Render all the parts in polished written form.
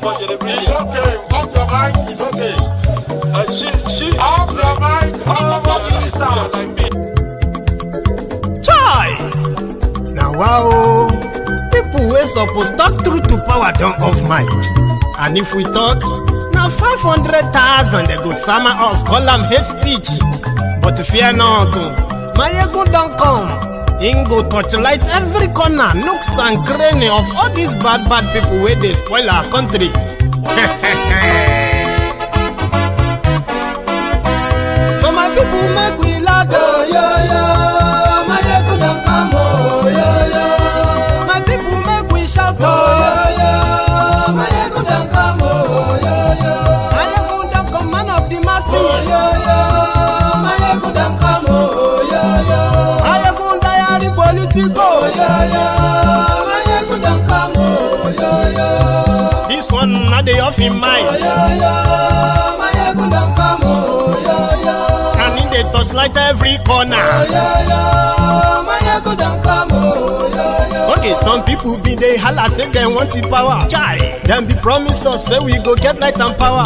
It's okay. Off your mind. It's okay. Off your mind. Chai! Now wow, people wey suppose talk truth to power don't off mic. And if we talk, now 500,000 they go summer us, call them hate speech. But fear not, my ego don't come. Ingo torchlight every corner, nooks and cranny of all these bad people where they spoil our country. So my people make we Lagdo, yo yo. My ego don't come, oh yo yo. My people make we shout, oh yo yo. My ego don't come, oh yo yo. My ego don't come, man of the masses, oh yo yo. My ego don't come, oh yo yo. My ego diary politico, yo yo. My ego don't come, oh yo yo. This one not the off in mind, oh yo yo. My ego don't come, oh yo yo. And in the touchlight every corner, oh yo yo. My ego don't come, oh yo yo. Okay, some people be they holla say they want the power. Chai, them be promise us say we go get light and power.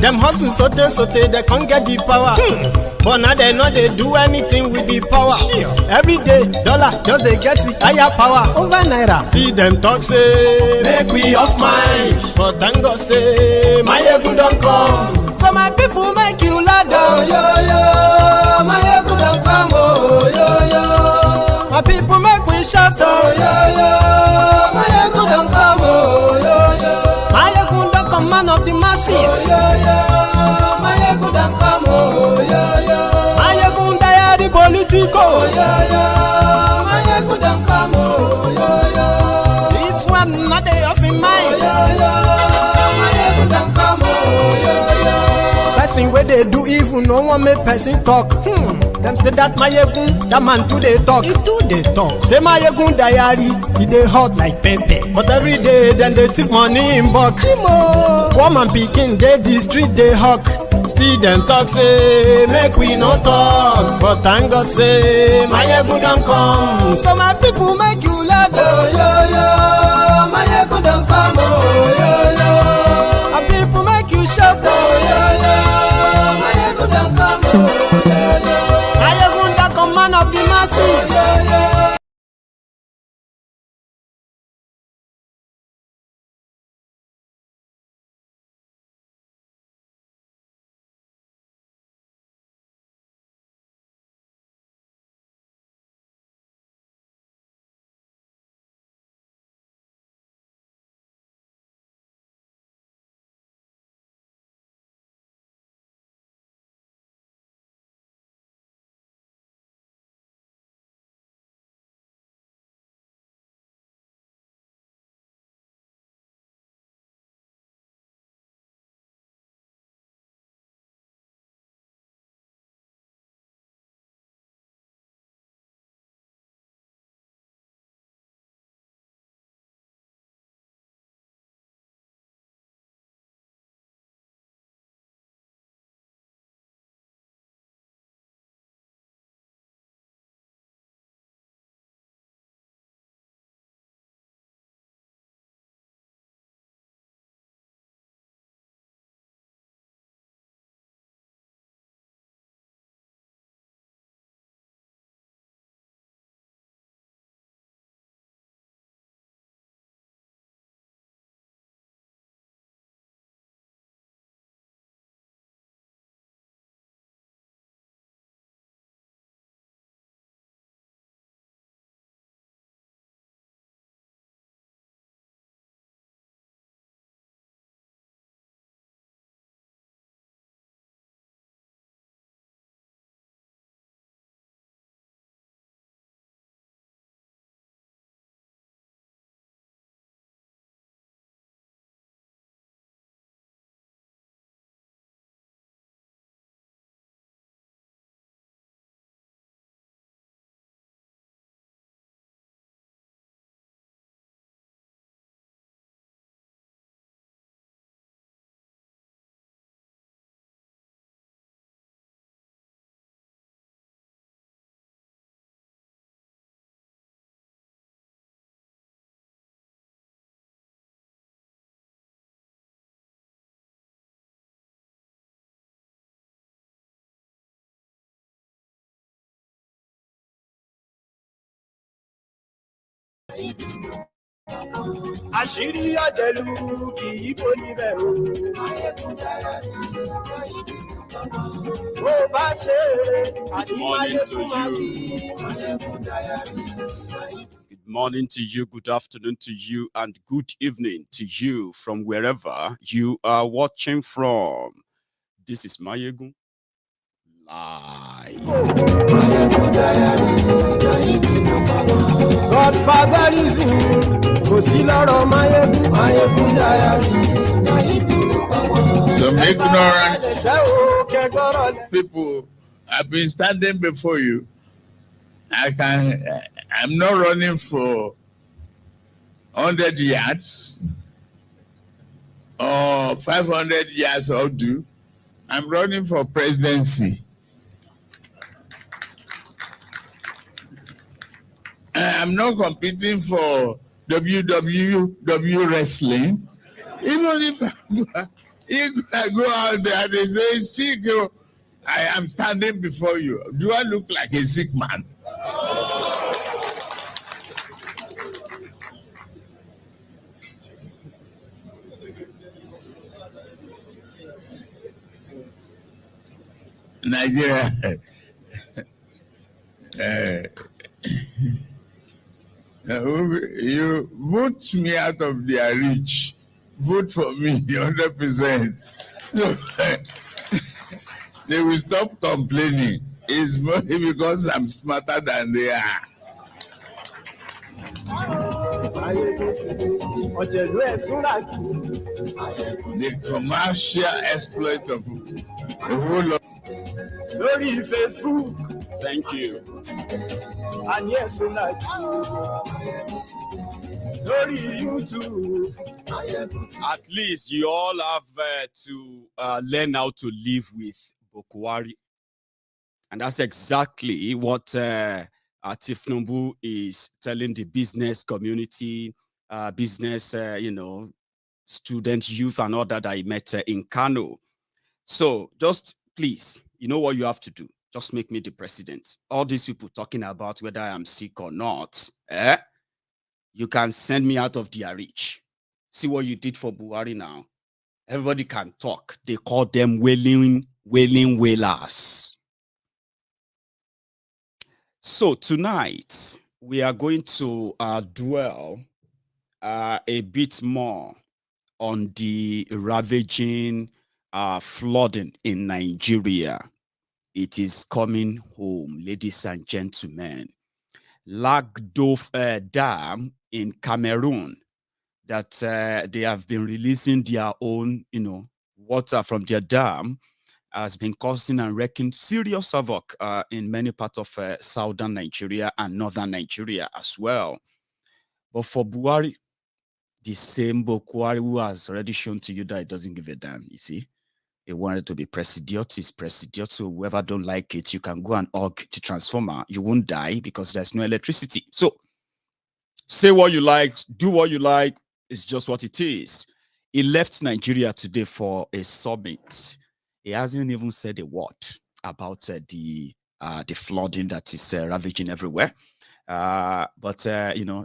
Them hustle sote they can't get the power. But now they know they do anything with the power. Every day, dollar just they get the higher power over naira. Still them talk say make we off mind. But thank God say my ego don't come. So my people make you Lagdo, yo yo. My ego don't come, oh yo yo. My people make we shout, oh yo yo. My ego don't come, oh yo yo. My ego don't come, man of the masses, oh yo yo. My ego don't come, oh yo yo. My ego diary politico, oh yo yo. My ego don't come, oh yo yo. This one not the off in mind, oh yo yo. My ego don't come, oh yo yo. Person where they do evil, no one make person talk. Them say that my egun, that man too they talk. He too they talk. Say my egun diary, he they hot like pepper. But every day then they take money in bulk. Woman picking they the street they hawk. Still them talk say make we no talk. But thank God say my egun don't come. So my people make you Lagdo, yo yo. My egun don't come, oh yo yo. My people make you shout, oh yo yo. My egun don't come, oh yo yo. Man of the masses. àṣírí ọ̀jẹ̀lú kì í bò níbẹ̀ o. bó bá ṣe eré àti máyégún máa wí. Good morning to you, good afternoon to you, and good evening to you from wherever you are watching from. This is Mayegun Live. Godfatherism kò sí lọ́rọ̀ Mayegun Diary. Some ignorant people have been standing before you. I'm not running for 100 yards or 500 yards or do. I'm running for presidency. I'm not competing for WWW wrestling. Even if I go out there, they say, Sigh, I am standing before you. Do I look like a sick man? Nigeria. You vote me out of their reach. Vote for me 100%. So, they will stop complaining. It's mostly because I'm smarter than they are. The commercial exploit of the whole of Facebook. Thank you. And yes, YouTube. At least you all have to learn how to live with Buhari. And that's exactly what Tinubu is telling the business community, business, student, youth, and all that I met in Kano. So just please, you know what you have to do? Just make me the president. All these people talking about whether I am sick or not, you can send me out of their reach. See what you did for Buhari now. Everybody can talk. They call them wailing wailers. So tonight, we are going to dwell a bit more on the ravaging flooding in Nigeria. It is coming home, ladies and gentlemen. Lagdo Dam in Cameroon, that they have been releasing their own, water from their dam, has been causing and wreaking serious havoc in many parts of southern Nigeria and northern Nigeria as well. But for Buhari, the same Buhari who has already shown to you that it doesn't give a damn, you see. He wanted to be president, is president, so whoever don't like it, you can go and hug the transformer. You won't die because there's no electricity. So say what you like, do what you like. It's just what it is. He left Nigeria today for a summit. He hasn't even said a word about the flooding that is ravaging everywhere. But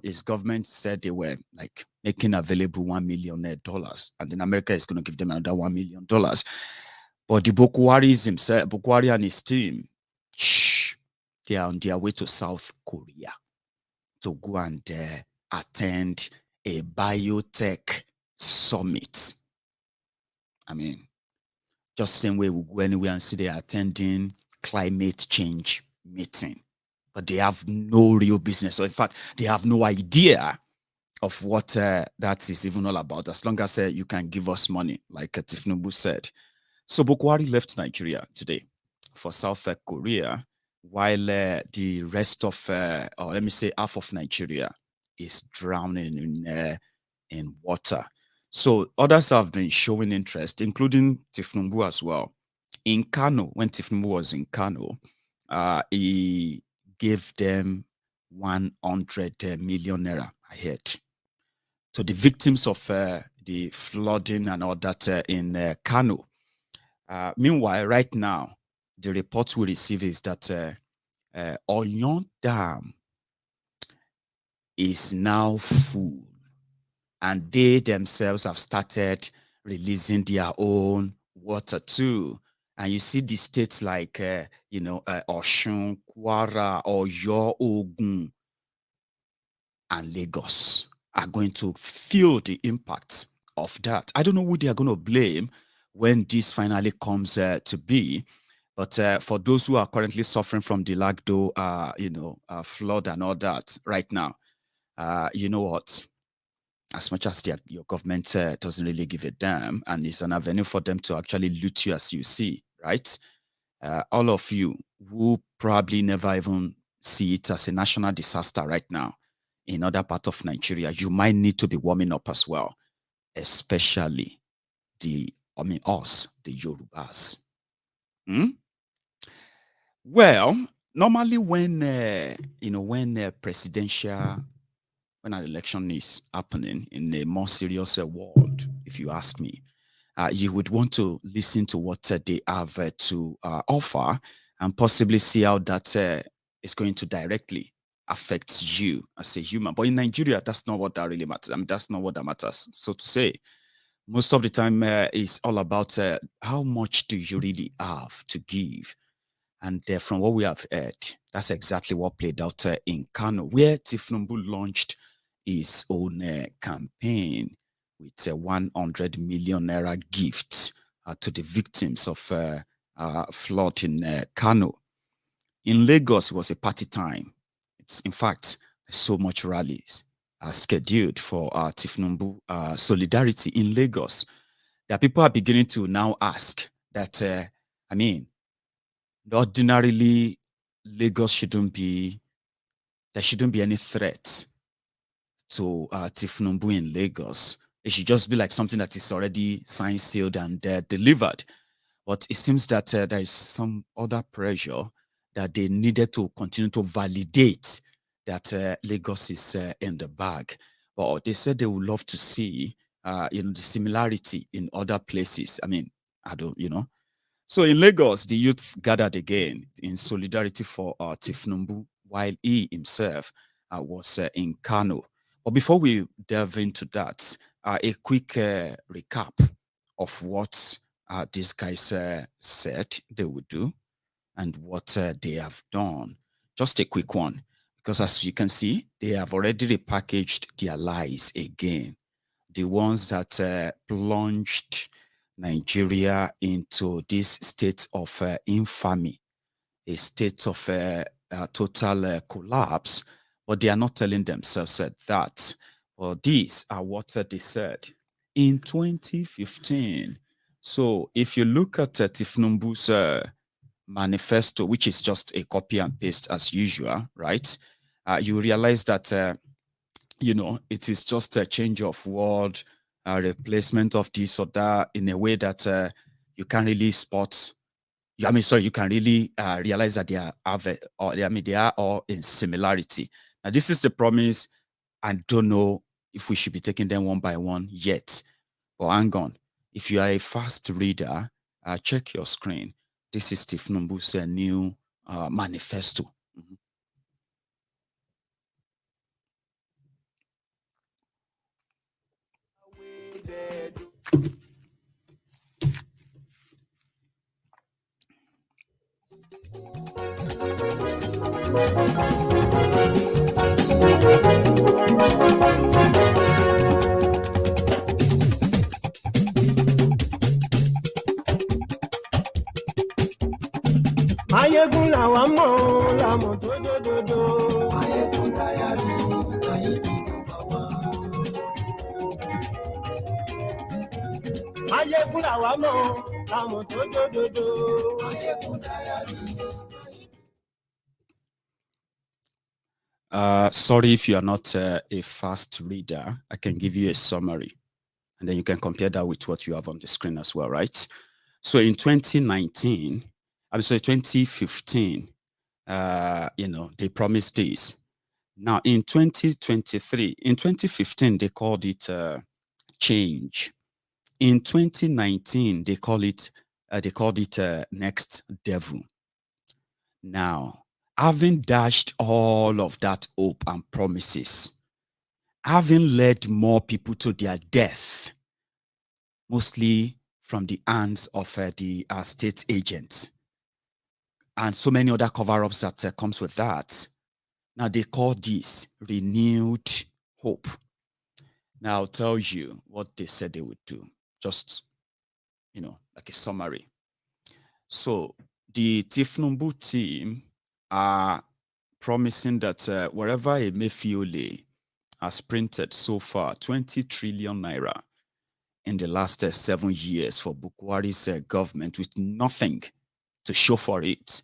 his government said they were like making available $1 million, and then America is going to give them another $1 million. But the Buhari and his team, they are on their way to South Korea to go and attend a biotech summit. I mean, just the same way we go anywhere and see they are attending climate change meeting. But they have no real business. So in fact, they have no idea of what that is even all about, as long as you can give us money, like Tinubu said. So Buhari left Nigeria today for South Korea, while the rest of, or let me say half of Nigeria is drowning in water. So others have been showing interest, including Tinubu as well. In Kano, when Tinubu was in Kano, he gave them 100 million naira ahead to the victims of the flooding and all that in Kano. Meanwhile, right now, the report we receive is that Oyan Dam is now full, and they themselves have started releasing their own water too. And you see the states like, Osun, Kwara, Oyo, Ogun, and Lagos are going to feel the impact of that. I don't know who they are going to blame when this finally comes to be. But for those who are currently suffering from the Lagdo, flood and all that right now, you know what? As much as your government doesn't really give a damn, and it's an avenue for them to actually loot you, as you see, right? All of you who probably never even see it as a national disaster right now in other part of Nigeria, you might need to be warming up as well, especially us, the Yorubas. Well, normally when when an election is happening in a more serious world, if you ask me, you would want to listen to what they have to offer and possibly see how that is going to directly affect you as a human. But in Nigeria, that's not what that really matters. I mean, that's not what that matters. So to say, most of the time it's all about how much do you really have to give. And from what we have heard, that's exactly what played out in Kano, where Tinubu launched his own campaign with 100 million naira gifts to the victims of flood in Kano. In Lagos, it was a party time. It's, in fact, so much rallies are scheduled for Tinubu solidarity in Lagos. That people are beginning to now ask that, ordinarily, Lagos there shouldn't be any threat to Tinubu in Lagos. It should just be like something that is already signed, sealed, and delivered. But it seems that there is some other pressure that they needed to continue to validate that Lagos is in the bag. But they said they would love to see, the similarity in other places. I mean, I don't, So in Lagos, the youth gathered again in solidarity for Tinubu, while he himself was in Kano. But before we delve into that, a quick recap of what these guys said they would do and what they have done. Just a quick one, because as you can see, they have already repackaged their lies again. The ones that plunged Nigeria into this state of infamy, a state of total collapse, but they are not telling themselves that. Well, these are what they said in 2015. So if you look at Tinubu's manifesto, which is just a copy and paste as usual, right? You realize that, it is just a change of word, a replacement of this or that in a way that you can't really spot. You can really realize that they are all in similarity. Now, this is the promise. I don't know if we should be taking them one by one yet. But hang on. If you are a fast reader, check your screen. This is Tinubu's new manifesto. Ayégún làwa mọ̀ làmọ̀ tó dódòdó. Ayégún dáyàrí ayédùn bàbá wa. Ayégún làwa mọ̀ làmọ̀ tó dódòdó. Ayégún dáyàrí. Sorry if you are not a fast reader. I can give you a summary, and then you can compare that with what you have on the screen as well, right? So in 2015, they promised this. Now in 2023, in 2015, they called it change. In 2019, they called it next devil. Now, having dashed all of that hope and promises having led more people to their death, mostly from the hands of the state agents, and so many other cover-ups that comes with that. Now they call this renewed hope. Now I'll tell you what they said they would do, just, like a summary. So the Tinubu team are promising that wherever Emefiole has printed so far 20 trillion naira in the last 7 years for Buhari's government with nothing to show for it,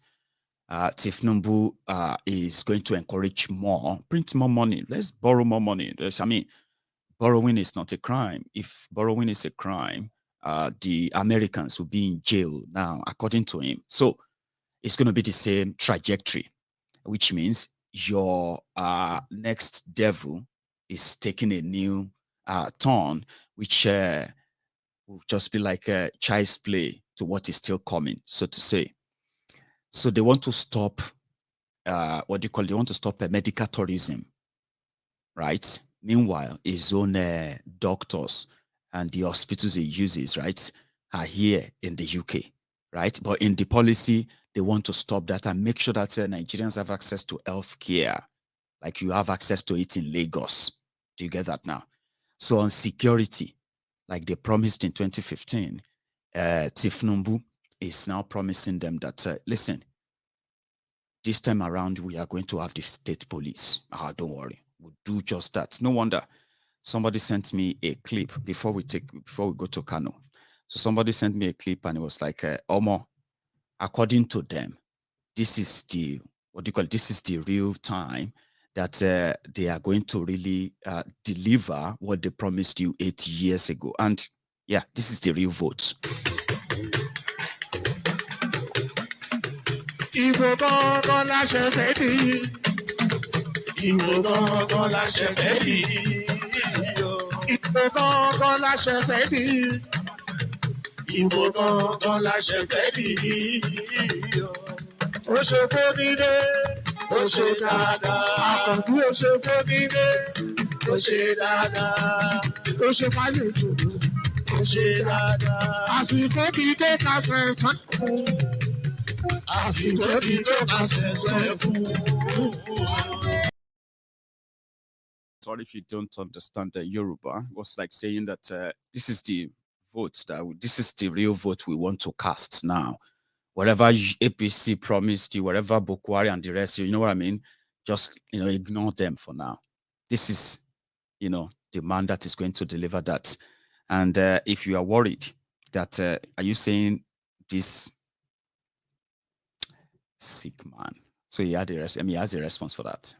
Tinubu is going to encourage more, print more money. Let's borrow more money. Borrowing is not a crime. If borrowing is a crime, the Americans will be in jail now, according to him. So it's going to be the same trajectory, which means your next devil is taking a new turn, which will just be like a child's play to what is still coming, so to say. So they want to stop, they want to stop medical tourism, right? Meanwhile, his own doctors and the hospitals he uses, right, are here in the UK, right? But in the policy, they want to stop that and make sure that Nigerians have access to health care, like you have access to it in Lagos. Do you get that now? So on security, like they promised in 2015, Tinubu is now promising them that, listen, this time around, we are going to have the state police. Don't worry. We'll do just that. No wonder somebody sent me a clip before we go to Kano. So somebody sent me a clip and it was like, Omo, according to them, this is the, this is the real time that they are going to really deliver what they promised you 8 years ago. And yeah, this is the real vote. Ìbò gangan la ṣe fẹ́ bí. Ìbò gangan la ṣe fẹ́ bí. Ìbò gangan la ṣe fẹ́ bí. Ìbò gangan la ṣe fẹ́ bí. Ó ṣe fónílé, ó ṣe dáadáa. Àkàndú ó ṣe fónílé, ó ṣe dáadáa. Ó ṣe fálejò, ó ṣe dáadáa. Àsìkò kìí tó kásẹ̀ tán fún. Sorry if you don't understand the Yoruba. It was like saying that this is the vote, this is the real vote we want to cast now. Whatever APC promised you, whatever Buhari and the rest, you know what I mean? Just, ignore them for now. This is, the man that is going to deliver that. And if you are worried that, are you saying this sick man? So he had he has a response for that.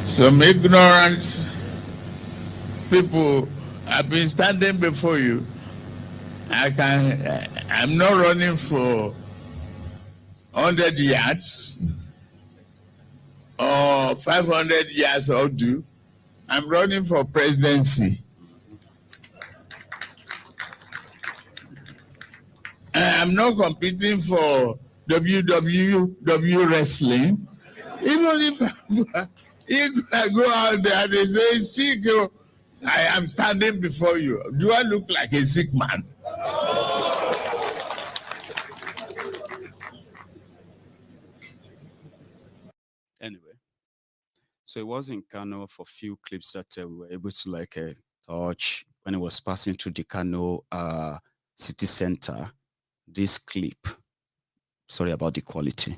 Some ignorant people have been standing before you. I'm not running for 100 yards or 500 yards or do. I'm running for presidency. I'm not competing for WWE wrestling. Even if I go out there and they say, sick, I am standing before you. Do I look like a sick man? Anyway, so it was in Kano for a few clips that we were able to touch when it was passing through the Kano city center. This clip. Sorry about the quality.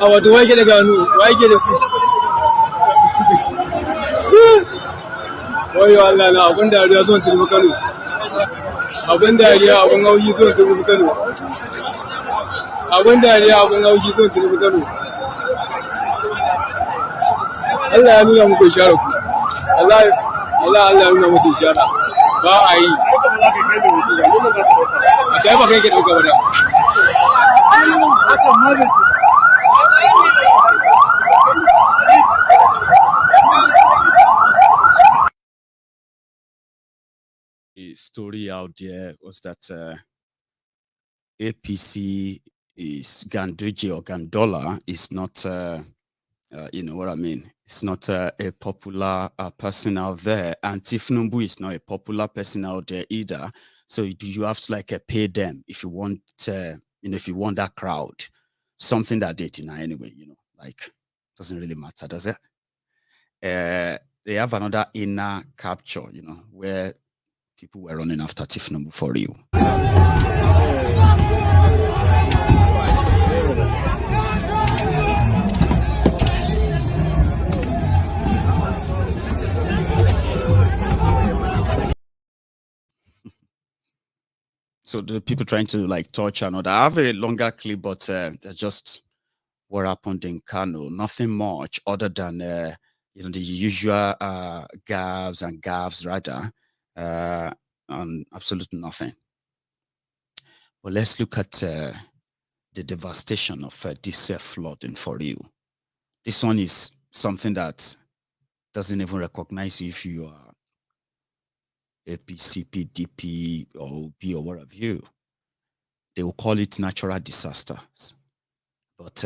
Wato wake da gano, wake da su. Wayo Allah na abin dariya zuwan Tinubu Kano. Abin dariya abin haushi zuwan Tinubu Kano. Abin dariya abin haushi zuwan Tinubu Kano. Allah ya nuna muku ishara ku. Allah ya nuna musu ishara. Ba a yi. A kai ba kai ke ɗauka ba da. The story out there was that APC is Ganduje or Gandola is not, you know what I mean? It's not a popular person out there. And Tinubu is not a popular person out there either. So you have to like pay them if you want, you know, if you want that crowd, something that they deny anyway, you know, like doesn't really matter, does it? They have another inner capture, you know, where people were running after Tinubu for real. So the people trying to like touch another. I have a longer clip, but that's just what happened in Kano. Nothing much other than you know, the usual gaffes rather, and absolutely nothing. But let's look at the devastation of this flooding for you. This one is something that doesn't even recognize you if you are APC, PDP, or OB or whatever you. They will call it natural disasters. But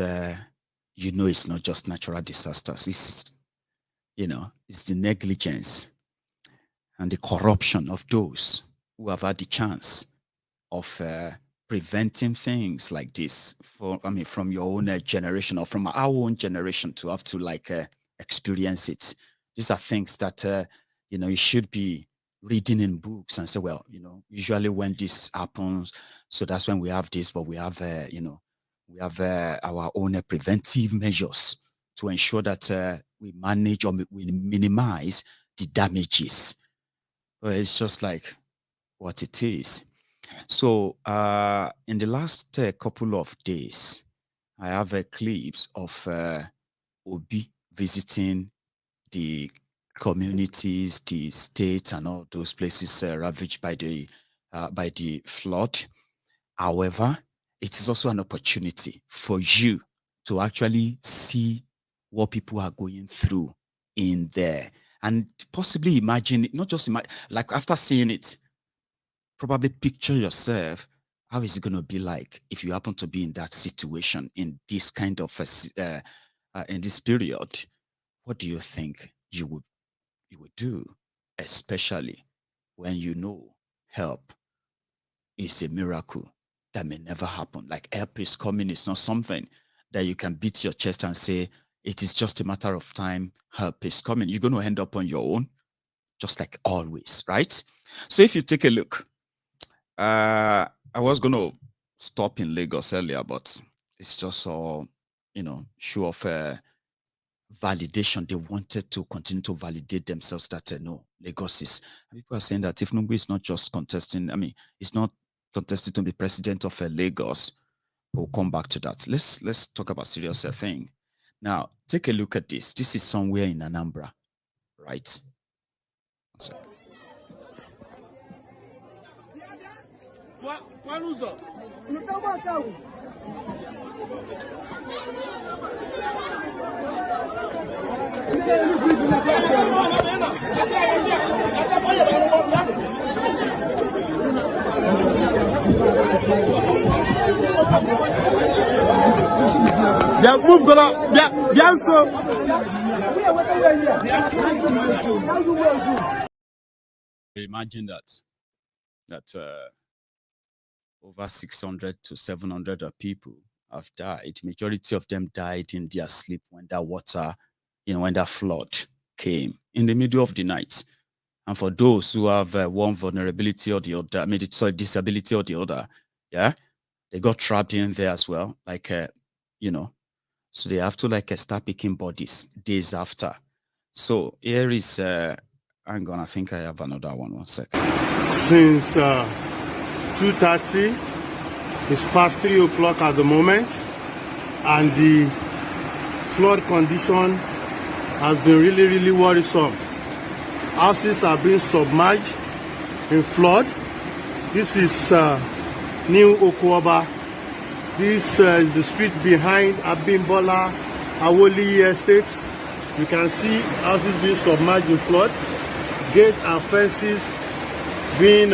you know it's not just natural disasters. It's, you know, it's the negligence and the corruption of those who have had the chance of preventing things like this from your own generation or from our own generation to have to like experience it. These are things that you know, you should be reading in books and say, well, you know, usually when this happens, so that's when we have this, but we have you know, we have our own preventive measures to ensure that we manage or we minimize the damages. But it's just like what it is. So in the last couple of days, I have clips of Obi visiting the communities, the states, and all those places ravaged by the flood. However, it is also an opportunity for you to actually see what people are going through in there, and possibly imagine it, not just imagine, like after seeing it, probably picture yourself, how is it going to be like if you happen to be in that situation in this kind of in this period? What do you think you would do, especially when you know help is a miracle that may never happen? Like help is coming. It's not something that you can beat your chest and say, it is just a matter of time, help is coming. You're going to end up on your own, just like always, right? So if you take a look, I was going to stop in Lagos earlier, but it's just all, you know, show of validation. They wanted to continue to validate themselves that no, Lagos is. And people are saying that if Nnamdi is not just contesting, I mean, it's not contesting to be president of Lagos. We'll come back to that. Let's talk about serious thing. Now, take a look at this. This is somewhere in Anambra, right? One second. Imagine that over 600 to 700 people have died. Majority of them died in their sleep when that water, you know, when that flood came in the middle of the night. And for those who have one vulnerability or the other, I mean, disability or the other, yeah, they got trapped in there as well. Like, you know, so they have to like start picking bodies days after. So here is, hang on, I think I have another one. 1 second. Since 2:30, it's past 3 o'clock at the moment, and the flood condition has been really, really worrisome. Houses are being submerged in flood. This is New Okwaba. This is the street behind Abimbola Awoli Estate. You can see houses being submerged in flood. Gates and fences being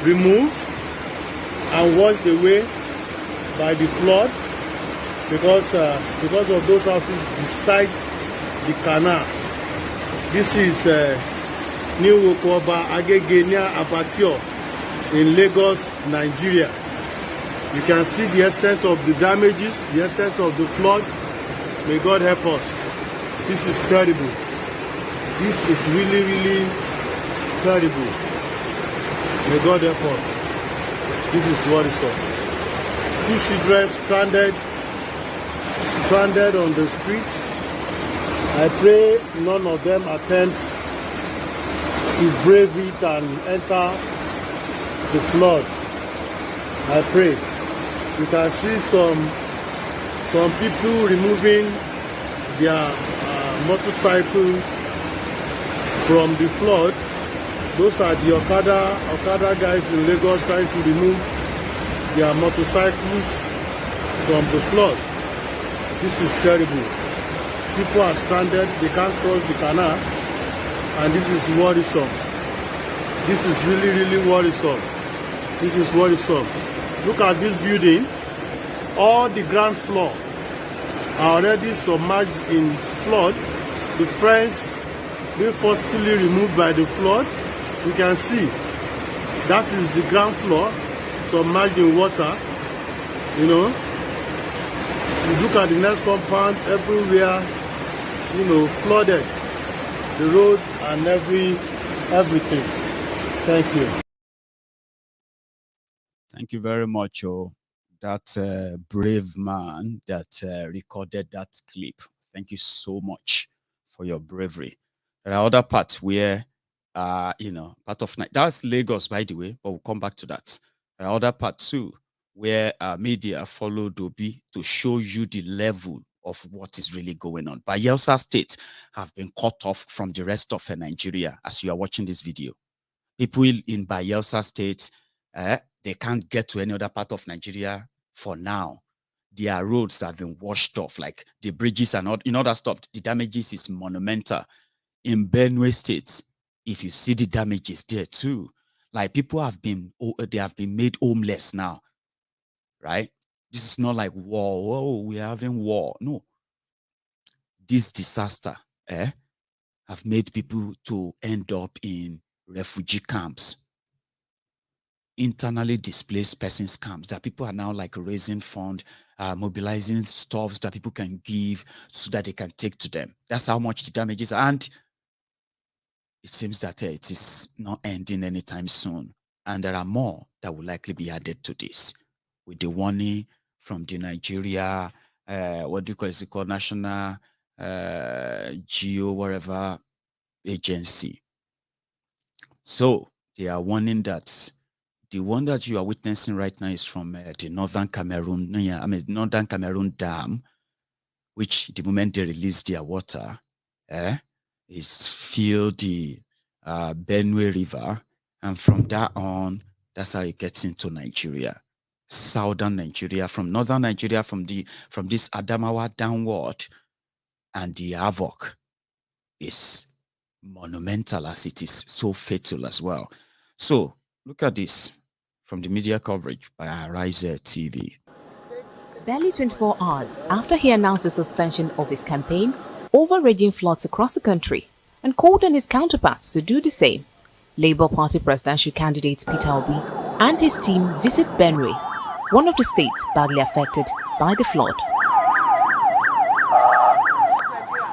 removed. and washed away by the flood because of those houses beside the canal. This is New Wokoba Agegenia Abattoir in Lagos, Nigeria. You can see the extent of the damages, the extent of the flood. May God help us. This is terrible. This is really, really terrible. May God help us. This is what it's up. 2 children stranded on the streets. I pray none of them attempt to brave it and enter the flood. I pray. You can see some people removing their motorcycle from the flood. Those are the Okada guys in Lagos trying to remove their motorcycles from the flood. This is terrible. People are stranded, they can't cross the canal, and this is worrisome. This is really, really worrisome. This is worrisome. Look at this building. All the ground floor are already submerged in flood. The fence being forcefully removed by the flood. You can see that is the ground floor submerged in water. You know, you look at the next compound, everywhere, you know, flooded. The road and everything. Thank you. Thank you very much, that brave man that recorded that clip. Thank you so much for your bravery. There are other parts where, you know, part of night. That's Lagos, by the way, but we'll come back to that. There are other parts too where media followed Obi to show you the level of what is really going on. Bayelsa State have been cut off from the rest of Nigeria as you are watching this video. People in Bayelsa State, they can't get to any other part of Nigeria for now. Their roads have been washed off, like the bridges and all, in other stuff. The damages is monumental. In Benue State, if you see the damages there too, like people have been, they have been made homeless now, right? This is not like war. Oh, we are having war. No. This disaster have made people to end up in refugee camps, internally displaced persons camps, that people are now like raising funds, mobilizing stuffs that people can give so that they can take to them. That's how much the damage is. And it seems that it is not ending anytime soon. And there are more that will likely be added to this. With the warning from the Nigeria, what do you call it? It's called National Geo, whatever agency. So they are warning that the one that you are witnessing right now is from the Northern Cameroon Dam, which the moment they release their water, is filled the Benue River, and from that on, that's how it gets into Nigeria, southern Nigeria, from northern Nigeria, from this Adamawa downward, and the havoc is monumental as it is so fatal as well. So look at this from the media coverage by Arise TV. Barely 24 hours after he announced the suspension of his campaign over raging floods across the country and called on his counterparts to do the same, Labour Party presidential candidate Peter Obi and his team visit Benue, one of the states badly affected by the flood.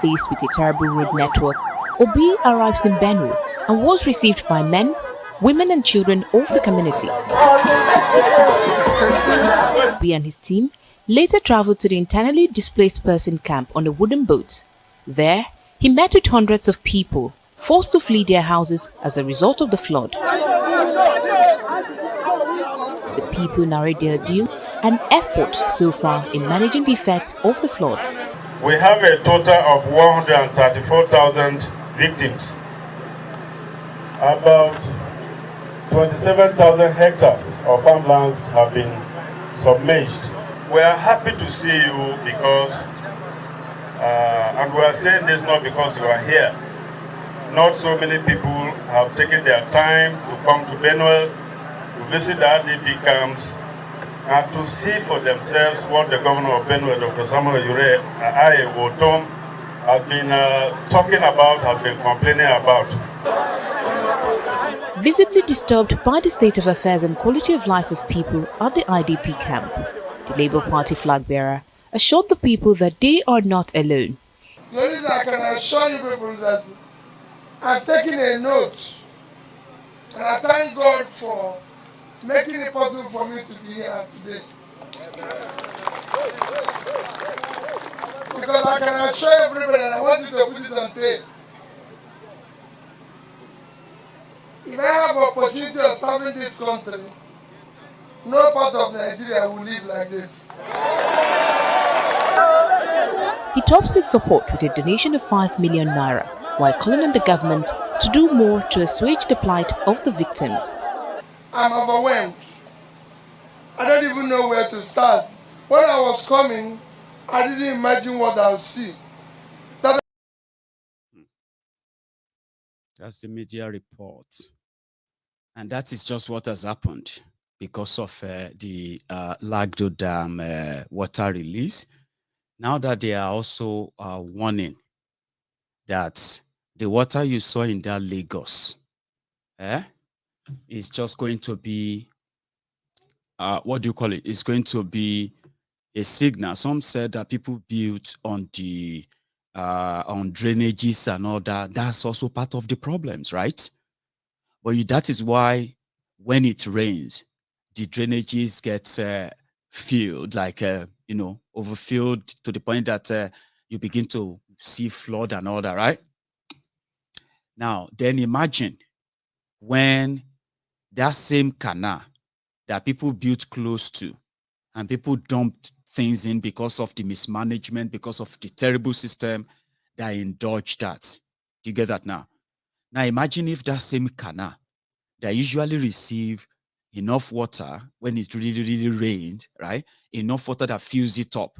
Faced with a terrible road network, Obi arrives in Benue and was received by men, women and children of the community. Obi and his team later traveled to the internally displaced person camp on a wooden boat. There, he met with hundreds of people forced to flee their houses as a result of the flood. The people narrate their deal and efforts so far in managing the effects of the flood. We have a total of 134,000 victims. About 27,000 hectares of farmlands have been submerged. We are happy to see you because, and we are saying this not because you are here. Not so many people have taken their time to come to Benue to visit the RDP camps and to see for themselves what the governor of Benue, Dr. Samuel Yure Wotom, has been talking about, has been complaining about. Visibly disturbed by the state of affairs and quality of life of people at the IDP camp, the Labour Party flag bearer assured the people that they are not alone. The only thing I can assure you people that I've taken a note, and I thank God for making it possible for me to be here today. Because I can assure everybody, and I want you to put it on tape. If I have opportunity of serving this country, no part of Nigeria will live like this. He tops his support with a donation of 5 million naira, while calling on the government to do more to assuage the plight of the victims. I'm overwhelmed. I don't even know where to start. When I was coming, I didn't imagine what I would see. That's the media report. And that is just what has happened because of the Lagdo Dam water release. Now that they are also warning that the water you saw in that Lagos is just going to be, what do you call it? It's going to be a signal. Some said that people built on the on drainages and all that. That's also part of the problems, right? But that is why when it rains, the drainages get filled, like, you know, overfilled to the point that you begin to see flood and all that, right? Now, then imagine when that same canal that people built close to and people dumped things in because of the mismanagement, because of the terrible system that indulged that. Do you get that now? Now, imagine if that same canal that usually receive enough water when it really rained, right? Enough water that fills it up,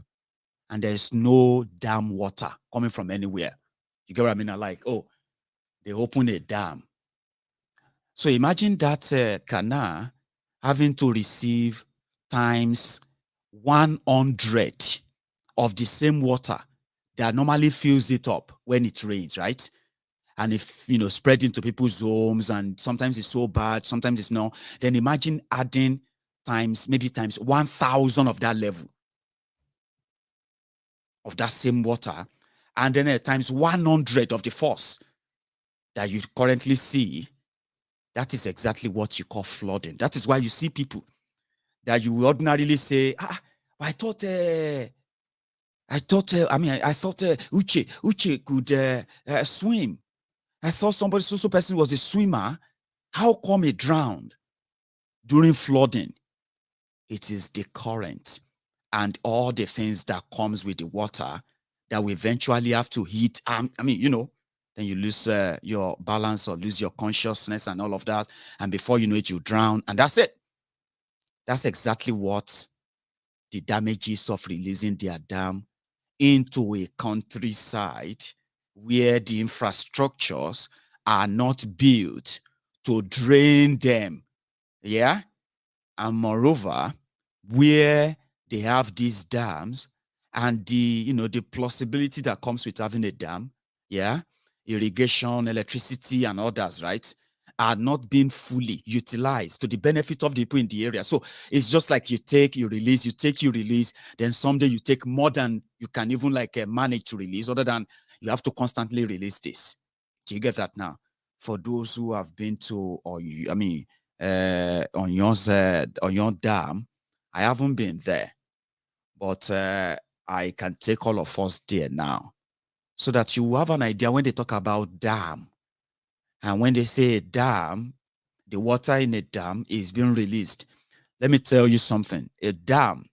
and there's no dam water coming from anywhere. You get what I mean? Like, oh, they open a dam. So imagine that canal having to receive times 100 of the same water that normally fills it up when it rains, right? And if, you know, spread into people's homes, and sometimes it's so bad, sometimes it's not, then imagine adding maybe times 1,000 of that level of that same water, and then times 100 of the force that you currently see. That is exactly what you call flooding. That is why you see people that you ordinarily say, I thought Uche could swim. I thought somebody, so person was a swimmer. How come he drowned during flooding? It is the current and all the things that comes with the water that we eventually have to hit. I mean, you know, then you lose your balance or lose your consciousness and all of that. And before you know it, you drown. And that's it. That's exactly what the damages of releasing their dam into a countryside where the infrastructures are not built to drain them. Yeah. And moreover, where they have these dams and the, you know, the plausibility that comes with having a dam, yeah, irrigation, electricity, and others, right, are not being fully utilized to the benefit of the people in the area. So it's just like you take, you release, you take, you release, then someday you take more than you can even like manage to release, other than you have to constantly release this. Do you get that now? For those who have been to, Oyan Dam, I haven't been there, but I can take all of us there now, so that you have an idea when they talk about dam. And when they say a dam, the water in a dam is being released. Let me tell you something. A dam,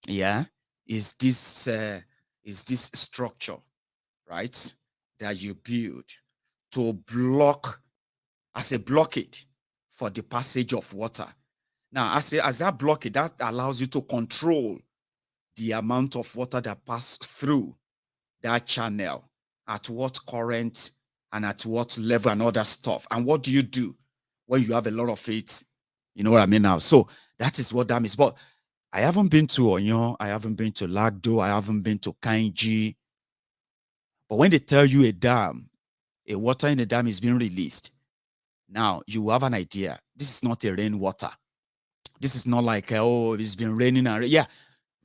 yeah, is this structure, right, that you build to block, as a blockade for the passage of water. Now, as that blockade, that allows you to control the amount of water that passes through that channel, at what current and at what level and all that stuff. And what do you do when you have a lot of it You know what I mean now? So that is what dam is. But I haven't been to Oyon, I haven't been to Lagdo, I haven't been to Kainji. But when they tell you a water in the dam is being released, now you have an idea. This is not a rainwater. This is not like, oh, it's been raining. Yeah,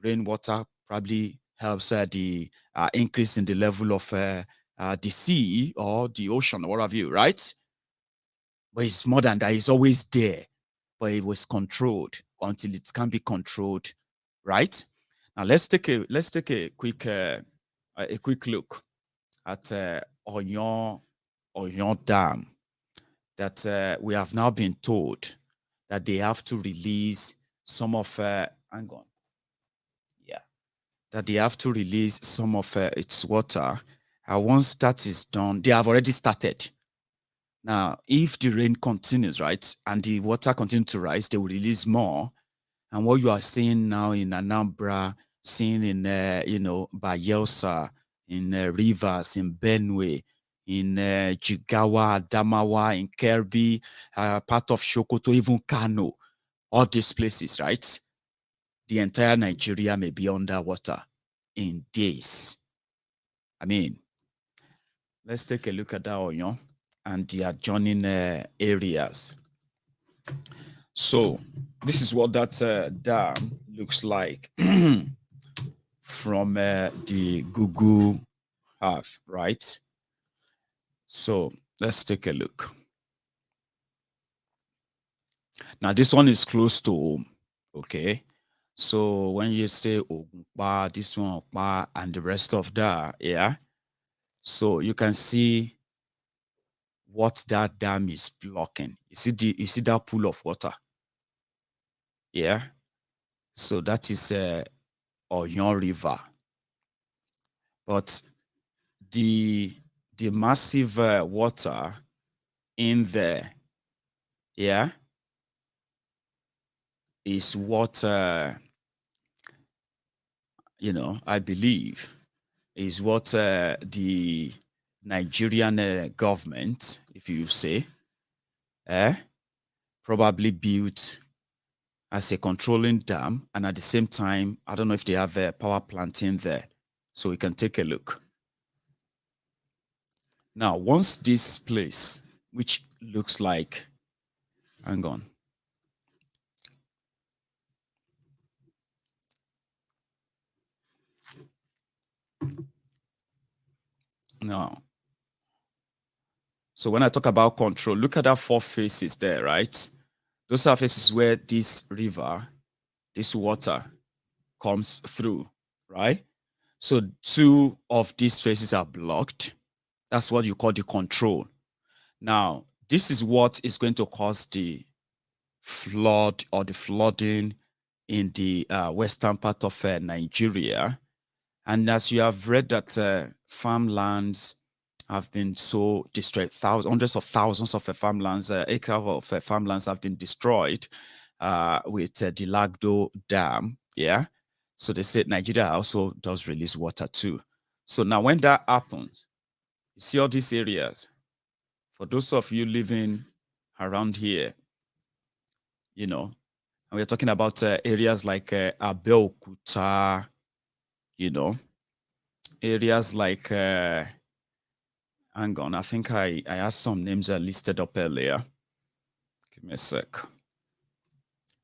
rainwater probably helps the increase in the level of the sea or the ocean or what have you, right? But it's more than that. It's always there, but it was controlled until it can be controlled, right? Now let's take a quick look at Oyan Dam that we have now been told that they have to release some of hang on, yeah, that they have to release some of its water. Once that is done, they have already started. Now, if the rain continues, right, and the water continues to rise, they will release more. And what you are seeing now in Anambra, seeing in, Bayelsa, in Rivers, in Benue, in Jigawa, Adamawa, in Kirby, part of Sokoto, even Kano, all these places, right? The entire Nigeria may be underwater in days. I mean, let's take a look at that Oyon and the adjoining areas. So this is what that dam looks like from the Google Earth, right? So let's take a look. Now this one is close to home, okay? So when you say Ogun, this one, and the rest of that, yeah? So you can see what that dam is blocking. You see that pool of water? Yeah. So that is Oyon River. But the massive water in there, yeah, is what I believe is what the Nigerian government, if you say, probably built as a controlling dam, and at the same time, I don't know if they have a power plant in there, so we can take a look. Now, once this place, which looks like, hang on. Now, so when I talk about control, look at that 4 faces there, right? Those are faces where this river, this water comes through, right? So 2 of these faces are blocked. That's what you call the control. Now, this is what is going to cause the flood or the flooding in the western part of Nigeria. And as you have read that farmlands have been so destroyed, hundreds of thousands of farmlands, acres of farmlands have been destroyed with the Lagdo Dam, yeah? So they said Nigeria also does release water too. So now when that happens, you see all these areas. For those of you living around here, and we're talking about areas like Abeokuta, areas like, hang on, I think I had some names listed up earlier. Give me a sec.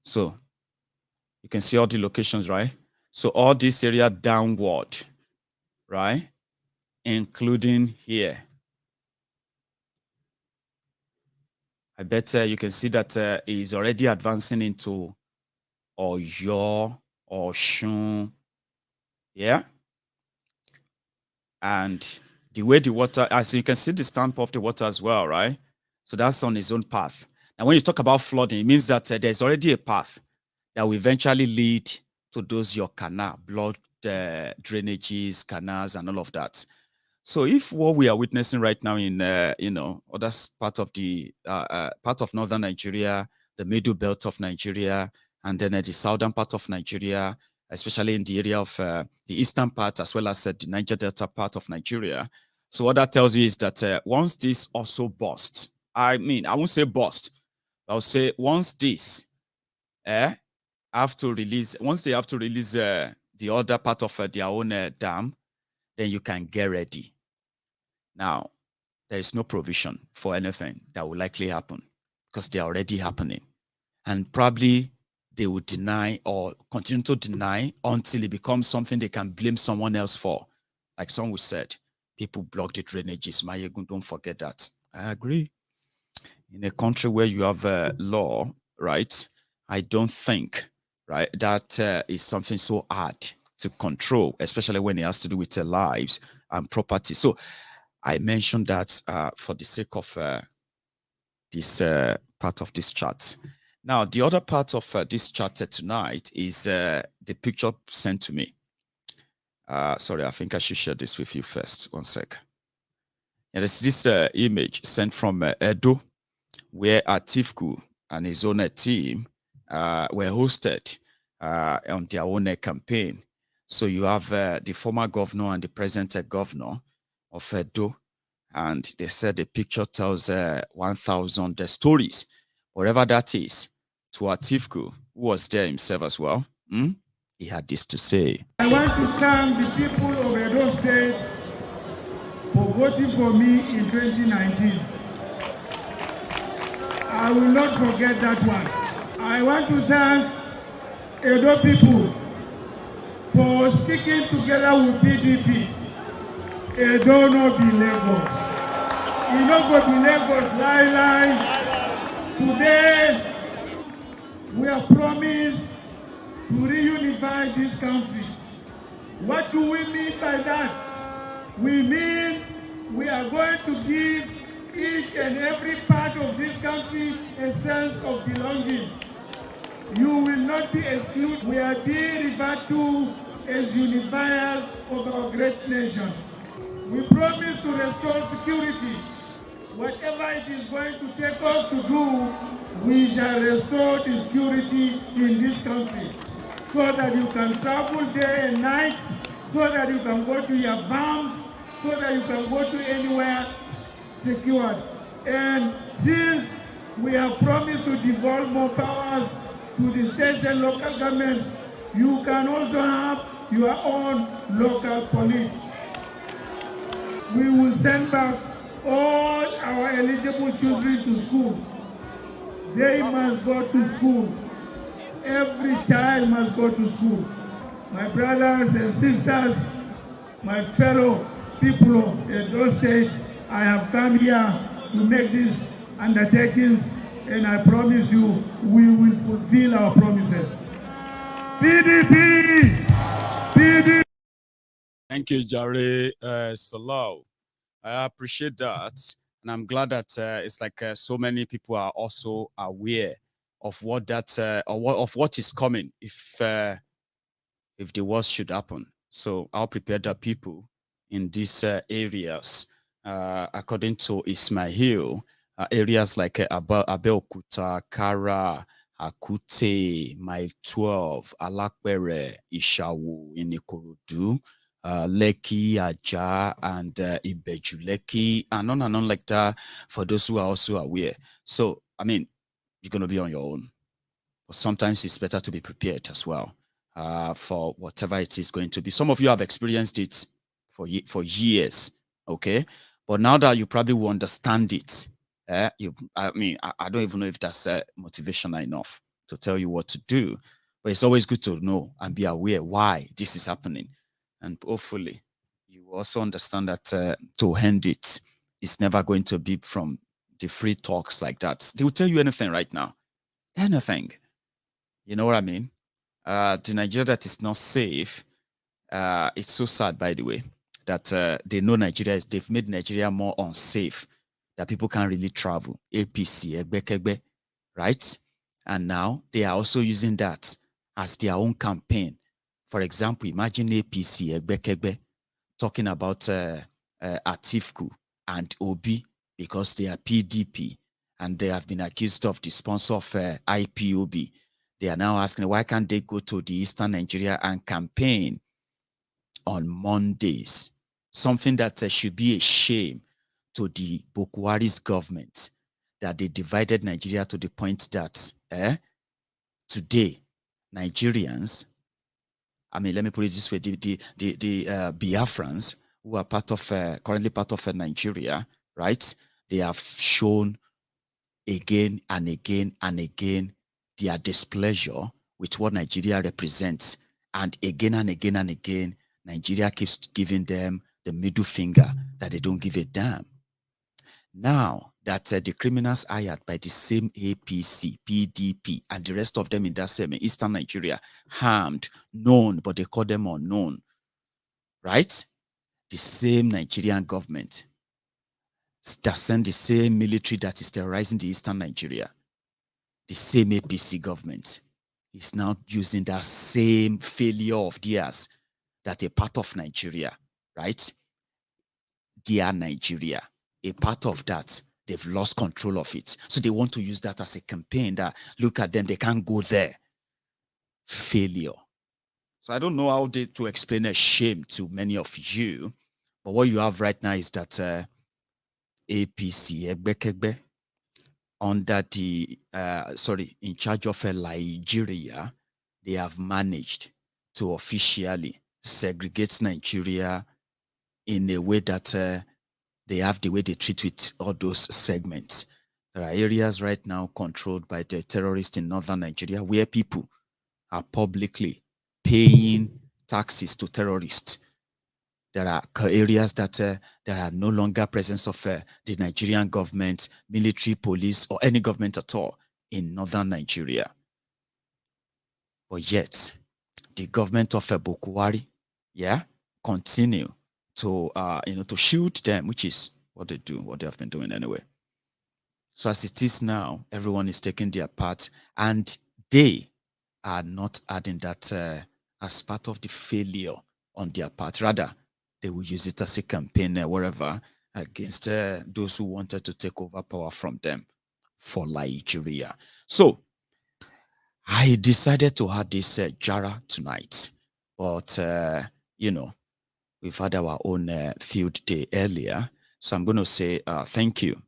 So you can see all the locations, right? So all this area downward, right? Including here. I bet you can see that is already advancing into Oyo, Osun, yeah? And the way the water, as you can see the stamp of the water as well, right? So that's on its own path. Now, when you talk about flooding, it means that there's already a path that will eventually lead to those your canal, blood drainages, canals, and all of that. So if what we are witnessing right now in, other part of the part of northern Nigeria, the middle belt of Nigeria, and then the southern part of Nigeria, especially in the area of the eastern part, as well as the Niger Delta part of Nigeria. So what that tells you is that once this also bursts, I mean, I won't say burst, I'll say once this have to release, once they have to release the other part of their own dam, then you can get ready. Now, there is no provision for anything that will likely happen because they are already happening. And probably they will deny or continue to deny until it becomes something they can blame someone else for. Like someone said, people blocked the drainages. Mayegun, don't forget that. I agree. In a country where you have law, right, I don't think, right, that is something so hard to control, especially when it has to do with their lives and property. So I mentioned that for the sake of this part of this chat. Now, the other part of this chat tonight is the picture sent to me. Sorry, I think I should share this with you first. One sec. Yeah, there's this image sent from Edo, where Atiku and his own team were hosted on their own campaign. So you have the former governor and the present governor of Edo, and they said the picture tells 1,000 stories, whatever that is. To Atiku, who was there himself as well, he had this to say. I want to thank the people of Edo State for voting for me in 2019. I will not forget that one. I want to thank Edo people for sticking together with PDP. Edo no be Lagos. E no go be Lagos lie. Today, we are promised to reunify this country. What do we mean by that? We mean we are going to give each and every part of this country a sense of belonging. You will not be excluded. We are being referred to as unifiers of our great nation. We promise to restore security. Whatever it is going to take us to do, we shall restore the security in this country so that you can travel day and night, so that you can go to your farms, so that you can go to anywhere secured. And since we have promised to devolve more powers to the states and local governments, you can also have your own local police. We will send back all our eligible children to school. They must go to school. Every child must go to school. My brothers and sisters, my fellow people of Edo State, I have come here to make these undertakings, and I promise you we will fulfill our promises. PDP! PDP! Thank you, Jare Salau. I appreciate that. And I'm glad that it's like so many people are also aware of what that of what is coming if the worst should happen. So I'll prepare the people in these areas. According to Ismail, areas like Abeokuta, Kara, Akute, Mile 12, Alakbere, Ishawu, Inikorodu, Lekki, Aja, and Ibeju Lekki, and on like that, for those who are also aware. So, I mean, you're going to be on your own. But sometimes it's better to be prepared as well for whatever it is going to be. Some of you have experienced it for years, okay? But now that you probably will understand it, I don't even know if that's motivational enough to tell you what to do. But it's always good to know and be aware why this is happening. And hopefully, you also understand that to end it, it's never going to be from the free talks like that. They will tell you anything right now. Anything. You know what I mean? The Nigeria that is not safe, it's so sad, by the way, that they know Nigeria is, they've made Nigeria more unsafe, that people can't really travel. APC, Egbe, right? And now they are also using that as their own campaign. For example, imagine APC, Egbe, talking about Atiku and Obi because they are PDP and they have been accused of the sponsor of IPOB. They are now asking, why can't they go to the Eastern Nigeria and campaign on Mondays? Something that should be a shame to the Buhari's government, that they divided Nigeria to the point that today, Nigerians, I mean, let me put it this way, the Biafrans, who are currently part of Nigeria, right? They have shown again and again and again their displeasure with what Nigeria represents. And again and again and again, Nigeria keeps giving them the middle finger that they don't give a damn. Now that the criminals hired by the same APC, PDP, and the rest of them in that same Eastern Nigeria, harmed, known, but they call them unknown, right? The same Nigerian government that sent the same military that is terrorizing the Eastern Nigeria, the same APC government is now using that same failure of theirs that a part of Nigeria, right? Dear Nigeria, a part of that, they've lost control of it. So they want to use that as a campaign that, look at them, they can't go there. Failure. So I don't know how to explain a shame to many of you, but what you have right now is that APC, Egbekegbe, under the, in charge of Nigeria, they have managed to officially segregate Nigeria in a way that they have the way they treat with all those segments. There are areas right now controlled by the terrorists in northern Nigeria where people are publicly paying taxes to terrorists. There are areas that there are no longer presence of the Nigerian government, military, police, or any government at all in northern Nigeria. But yet, the government of Buhari, continue to to shield them, which is what they do, what they have been doing anyway. So as it is now, everyone is taking their part, and they are not adding that as part of the failure on their part. Rather, they will use it as a campaign wherever against those who wanted to take over power from them for Nigeria. So I decided to have this Jara tonight, but we've had our own field day earlier. So I'm going to say thank you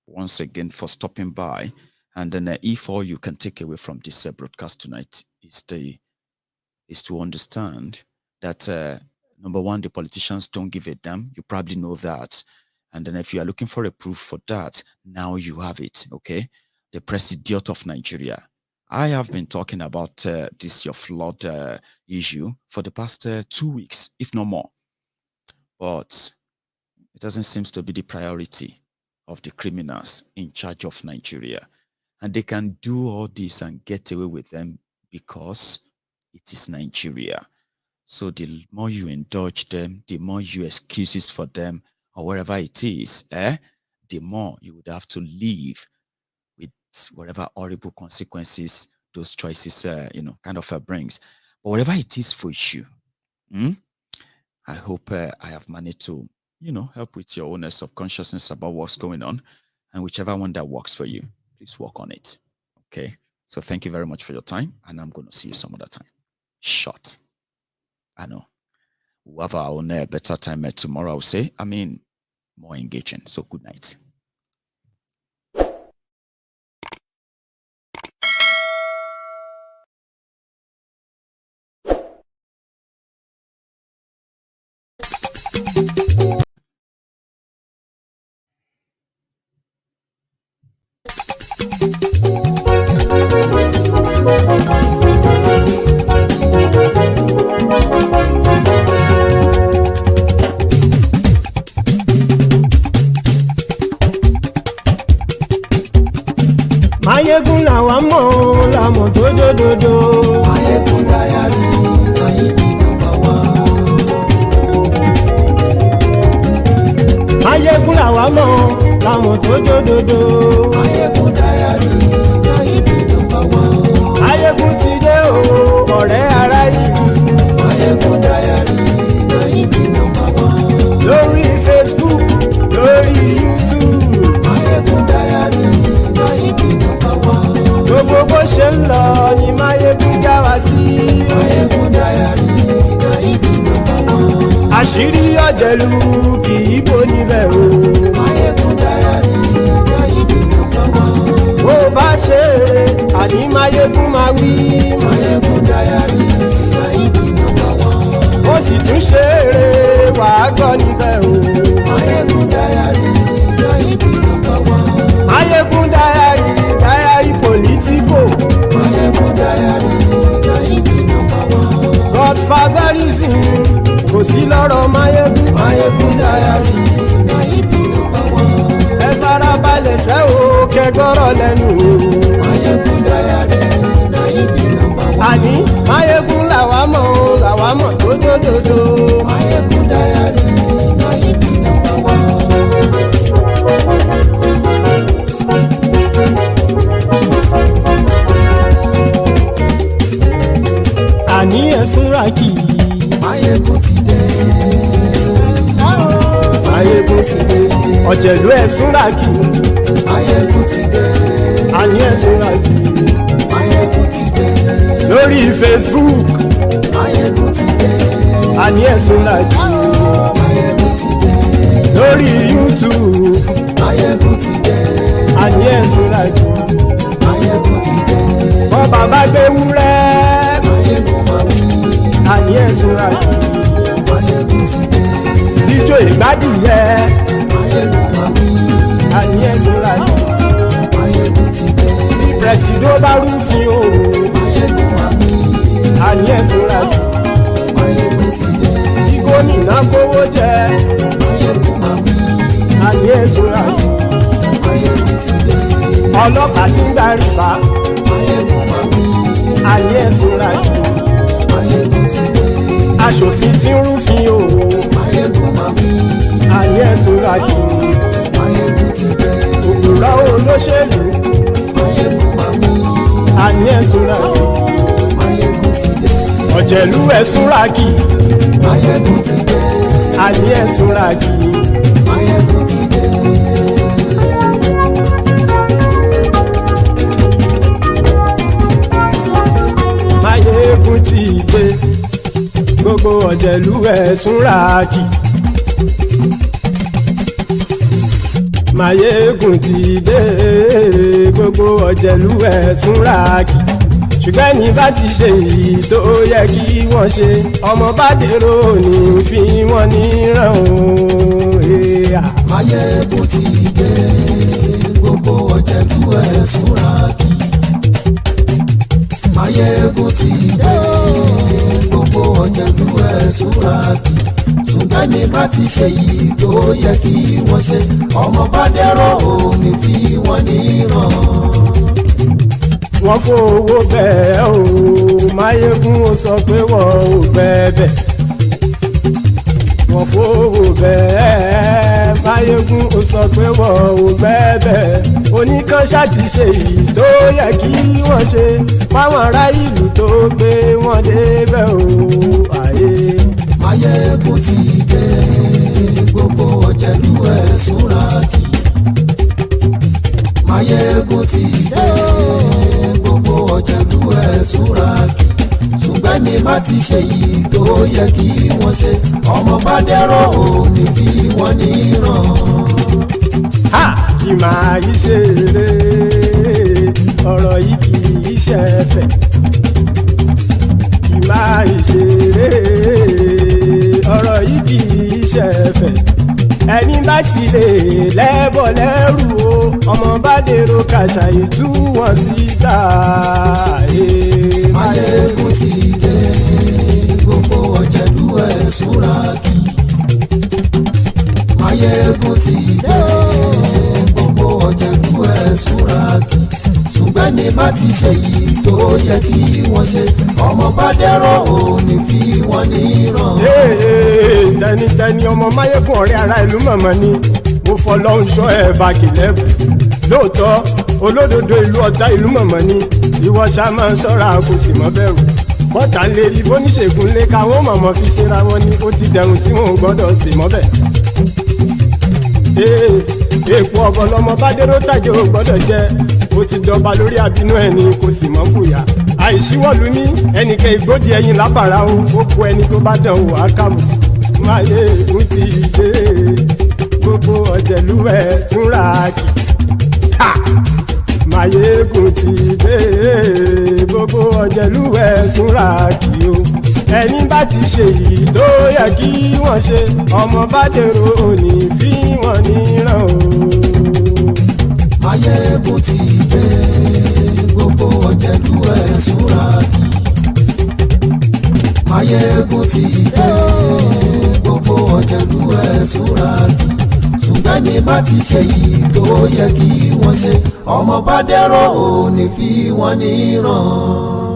once again for stopping by. And then if all you can take away from this broadcast tonight is to understand that, number one, the politicians don't give a damn. You probably know that. And then if you are looking for a proof for that, now you have it, okay? The president of Nigeria. I have been talking about this your flood issue for the past 2 weeks, if not more. But it doesn't seem to be the priority of the criminals in charge of Nigeria. And they can do all this and get away with them because it is Nigeria. So the more you indulge them, the more you excuses for them, or wherever it is, the more you would have to live with whatever horrible consequences those choices, kind of brings. But whatever it is for you, I hope I have managed to, help with your own subconsciousness about what's going on, and whichever one that works for you, please work on it. Okay. So thank you very much for your time, and I'm going to see you some other time. Short. I know. We'll have our own better time tomorrow, I'll say. More engaging. So good night. Mayegun làwa mọ̀ làmọ̀ tó dòdòdò. Mayegun dayari Mayegun number one. Mayegun làwa mọ̀ làmọ̀ tó dòdòdò. Mayegun dayari Mayegun number one. Mayegun ti dé o ọ̀rẹ́ ara ìlú. Mayegun dayari Mayegun number one. Lórí Facebook, lórí YouTube. Mayegun dayari Mayegun number one. Gbogbo bó ṣe ń lọ ni Mayegun já wa sí. Mayegun dayari Mayegun number one. Àṣírí ọ̀jẹ̀lú kì í bò níbẹ̀ o. Mayegun dayari Mayegun number one. Bó bá ṣe eré àní Mayegun máa wí. Mayegun diary na ibi number one. Ẹ farabalẹ̀ sẹ́ o kẹgbọ́rọ̀ lẹ́nu o. Mayegun diary na ibi number one. Àní Mayegun làwa mọ̀ o làwa mọ̀ tó dódòdó. Mayegun diary na ibi number one. Àní ẹ̀sùn ràkì. Mayegun ti dé. Mayegun ti dé. Ọ̀jẹ̀lú ẹ̀sùn ràkì. Mayegun ti dé. Àní ẹ̀sùn ràkì. Mayegun ti dé. Lórí Facebook. Mayegun ti dé. Àní ẹ̀sùn ràkì. Mayegun ti dé. Lórí YouTube. Mayegun ti dé. Àní ẹ̀sùn ràkì. Mayegun ti dé. Bọ́ bàbá gbé wúrẹ́. Mayegun máa wí. Àní ẹ̀sùn ràkì. Mayegun ti dé. Ijó ìgbádìyẹ. Mayegun máa wí. Àní ẹ̀sùn ràkì. Mayegun ti dé. Bí pẹ̀sìdó bá rúfin o. Mayegun máa wí. Àní ẹ̀sùn ràkì. Mayegun ti dé. Bí gómìnà kówó jẹ. Mayegun máa wí. Àní ẹ̀sùn ràkì. Mayegun ti dé. Ọlọ́pàá tí ń gba rìbá. Mayegun máa wí. Àní ẹ̀sùn ràkì. Mayegun ti dé. Aṣòfin tí ń rúfin o. Mayegun máa wí. Àní ẹ̀sùn ràkì. Mayegun ti dé. Òpùrọ́ olóṣèlú. Mayegun máa wí. Àní ẹ̀sùn ràkì. Mayegun ti dé. Ọ̀jẹ̀lú ẹ̀sùn ràkì. Mayegun ti dé. Àní ẹ̀sùn ràkì. Mayegun ti dé. Mayegun ti dé. Gbogbo ọ̀jẹ̀lú ẹ̀sùn ràkì. Mayegun ti dé. Gbogbo ọ̀jẹ̀lú ẹ̀sùn ràkì. Ṣùgbọ́n ní bá ti ṣe èyí tó yẹ kí wọ́n ṣe, ọmọ bá dèrò ní fi wọ́n níran o. Mayegun ti dé. Gbogbo ọ̀jẹ̀lú ẹ̀sùn ràkì. Mayegun ti dé. Gbogbo ọ̀jẹ̀lú ẹ̀sùn ràkì. Ṣùgbọ́n ní bá ti ṣe èyí tó yẹ kí wọ́n ṣe, ọmọ bá dèrò ní fi wọ́n níran. Wọ́n fowó bẹ́ẹ̀ o. Mayegun ó sọ pé wọ́n ò bẹ́ẹ̀. Wọ́n fowó bẹ́ẹ̀. Mayegun ó sọ pé wọ́n ò bẹ́ẹ̀. Oníkan ṣáàtì ṣe èyí tó yẹ kí wọ́n ṣe fáwọn ará ìlú tó gbé wọn débẹ̀ o. Mayegun ti dé. Gbogbo ọ̀jẹ̀lú ẹ̀sùn ràkì. Mayegun ti dé. Gbogbo ọ̀jẹ̀lú ẹ̀sùn ràkì. Ṣùgbọ́n ní bá ti ṣe yìí tó yẹ kí wọ́n ṣe, ọmọ bá dẹ́rọ̀ ò ní fi wọ́n níran. Kì máa yí ṣe eré, ọ̀rọ̀ yìí kì í ṣe ẹ̀fẹ̀. Kì máa yí ṣe eré, ọ̀rọ̀ yìí kì í ṣe ẹ̀fẹ̀. Ẹni bá ti lè lẹ́bọ̀ lẹ́rù o, ọmọ bá dèrò kàṣàyè tú wọn síta. Mayegun ti dé. Gbogbo ọ̀jẹ̀lú ẹ̀sùn ràkì. Mayegun ti dé. Gbogbo ọ̀jẹ̀lú ẹ̀sùn ràkì. Ṣùgbọ́n ní bá ti ṣe yìí tó yẹ kí wọ́n ṣe, ọmọ bá dẹ́rọ̀ ò ní fi wọ́n níran. Tẹnitẹni ọmọ Mayegun ọ̀rẹ́ ara ìlú mọ̀mọ́ ni mo fọlọ́run ṣọ́ ẹ̀ bá kìlẹ́bù. Lóòótọ́ olódodo ìlú ọ̀tá ìlú mọ̀mọ́ ni ìwọ ṣá máa ń ṣọ́ra kò sì mọ́ bẹ̀rù. Bọ́tà lè rí bóníṣègùn lé káwọn mọ̀mọ́ fi ṣera wọn ni ó ti dẹrùn tí wọn ò gbọ́dọ̀ sì mọ́ bẹ̀. Èèpo ọ̀bọ lọmọ bá dérò tàjẹ́ ò gbọ́dọ̀ jẹ́, ó ti jọba lórí àbínú ẹni kò sì mọ́ bùyà. Àìsíwọ́lu ní ẹnìkẹ́ ìgbódì ẹyin lábàrá o, ó kó ẹni tó bá dán wò á kàmù. Mayegun ti dé. Gbogbo ọ̀jẹ̀lú ẹ̀sùn ràkì. Mayegun ti dé. Gbogbo ọ̀jẹ̀lú ẹ̀sùn ràkì o. Ẹni bá ti ṣe yìí tó yẹ kí wọ́n ṣe, ọmọ bá dèrò òní fi wọ́n níran o. Mayegun ti dé. Gbogbo ọ̀jẹ̀lú ẹ̀sùn ràkì. Mayegun ti dé. Gbogbo ọ̀jẹ̀lú kẹrù ẹ̀ súnra jù ṣùgbọ́n ní bá ti ṣe yìí tó yẹ kí wọ́n ṣe ọmọ bá dẹ́rọ̀ ò ní fi wọ́n níran.